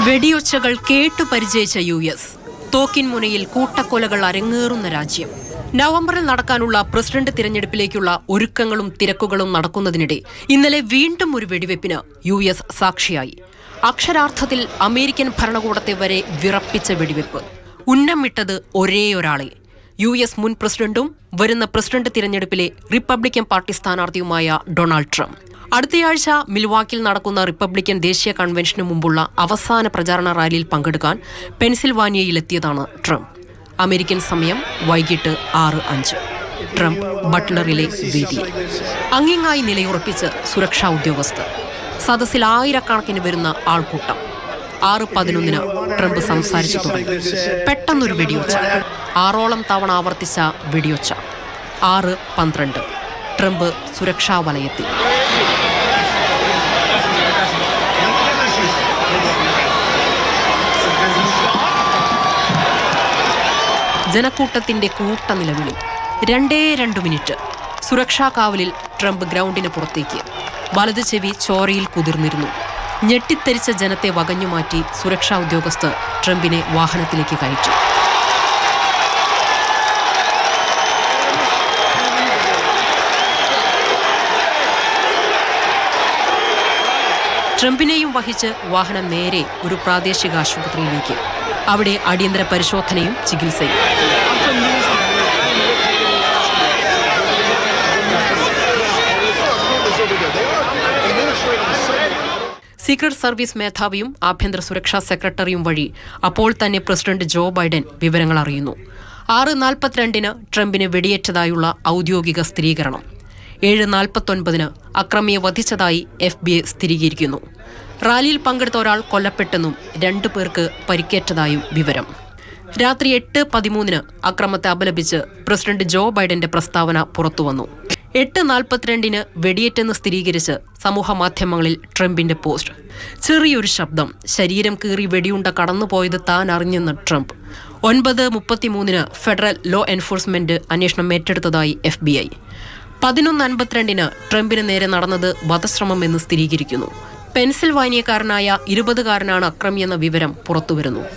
വെടിയൊച്ചകൾ കേട്ടു പരിചയിച്ച US. തോക്കിൻ മുനയിൽ കൂട്ടക്കൊലകൾ അരങ്ങേറുന്ന രാജ്യം. നവംബറിൽ നടക്കാനുള്ള പ്രസിഡന്റ് തിരഞ്ഞെടുപ്പിലേക്കുള്ള ഒരുക്കങ്ങളും തിരക്കുകളും നടക്കുന്നതിനിടെ ഇന്നലെ വീണ്ടും ഒരു വെടിവെപ്പിന് US സാക്ഷിയായി. അക്ഷരാർത്ഥത്തിൽ അമേരിക്കൻ ഭരണകൂടത്തെ വരെ വിറപ്പിച്ച വെടിവെപ്പ്. ഉന്നമിട്ടത് ഒരേയൊരാളെ, US മുൻ പ്രസിഡന്റും വരുന്ന പ്രസിഡന്റ് തിരഞ്ഞെടുപ്പിലെ റിപ്പബ്ലിക്കൻ പാർട്ടി സ്ഥാനാർത്ഥിയുമായ ഡൊണാൾഡ് ട്രംപ്. അടുത്തയാഴ്ച മിൽവാക്കിൽ നടക്കുന്ന റിപ്പബ്ലിക്കൻ ദേശീയ കൺവെൻഷന് മുമ്പുള്ള അവസാന പ്രചാരണ റാലിയിൽ പങ്കെടുക്കാൻ പെൻസിൽവാനിയയിലെത്തിയതാണ് ട്രംപ്. അമേരിക്കൻ സമയം വൈകിട്ട് 6:05. ട്രംപ് ബട്ട്ലറിലെ വേദിയിൽ അങ്ങിങ്ങായി നിലയുറപ്പിച്ച് സുരക്ഷാ ഉദ്യോഗസ്ഥർ. സദസ്സിൽ ആയിരക്കണക്കിന് വരുന്ന ആൾക്കൂട്ടം. 6:11 ട്രംപ് സംസാരിച്ചു തുടങ്ങി. പെട്ടെന്നൊരു വെടിയൊച്ച. 6ഓളം തവണ ആവർത്തിച്ച വെടിയൊച്ച. 6:12 ട്രംപ് സുരക്ഷാ വലയത്തിൽ. ജനക്കൂട്ടത്തിന്റെ കൂട്ടനിലവിളി. 2 മിനിറ്റ്. സുരക്ഷാ കാവലിൽ ട്രംപ് ഗ്രൗണ്ടിന് പുറത്തേക്ക്. വലതു ചെവി ചോരയിൽ കുതിർന്നിരുന്നു. ഞെട്ടിത്തെരിച്ച ജനത്തെ വകഞ്ഞുമാറ്റി സുരക്ഷാ ഉദ്യോഗസ്ഥർ ട്രംപിനെ വാഹനത്തിലേക്ക് കയറ്റി. ട്രംപിനെയും വഹിച്ച് വാഹനം നേരെ ഒരു പ്രാദേശിക ആശുപത്രിയിലേക്ക്. അവിടെ അടിയന്തര പരിശോധനയും ചികിത്സയും. സീക്രട്ട് സർവീസ് മേധാവിയും ആഭ്യന്തര സുരക്ഷാ സെക്രട്ടറിയും വഴി അപ്പോൾ തന്നെ പ്രസിഡന്റ് ജോ ബൈഡൻ വിവരങ്ങൾ അറിയുന്നു. 6:42 ട്രംപിന് വെടിയേറ്റതായുള്ള ഔദ്യോഗിക സ്ഥിരീകരണം. 7:49 അക്രമിയെ വധിച്ചതായി FBI സ്ഥിരീകരിക്കുന്നു. റാലിയിൽ പങ്കെടുത്ത ഒരാൾ കൊല്ലപ്പെട്ടെന്നും 2 പേർക്ക് പരിക്കേറ്റതായും വിവരം. രാത്രി 8:13 അക്രമത്തെ അപലപിച്ച് പ്രസിഡന്റ് ജോ ബൈഡന്റെ പ്രസ്താവന പുറത്തുവന്നു. 8:42 വെടിയേറ്റെന്ന് സ്ഥിരീകരിച്ച് സമൂഹ മാധ്യമങ്ങളിൽ ട്രംപിന്റെ പോസ്റ്റ്. ചെറിയൊരു ശബ്ദം. ശരീരം കീറി വെടിയുണ്ട കടന്നുപോയത് താൻ അറിഞ്ഞെന്ന് ട്രംപ്. 9:33 ഫെഡറൽ ലോ എൻഫോഴ്സ്മെന്റ് അന്വേഷണം ഏറ്റെടുത്തതായി FBI. 11:52 ട്രംപിന് നേരെ നടന്നത് വധശ്രമം എന്ന് സ്ഥിരീകരിക്കുന്നു. പെൻസിൽവാനിയക്കാരനായ 20-കാരനാണ് അക്രമിയെന്ന വിവരം പുറത്തുവരുന്നു.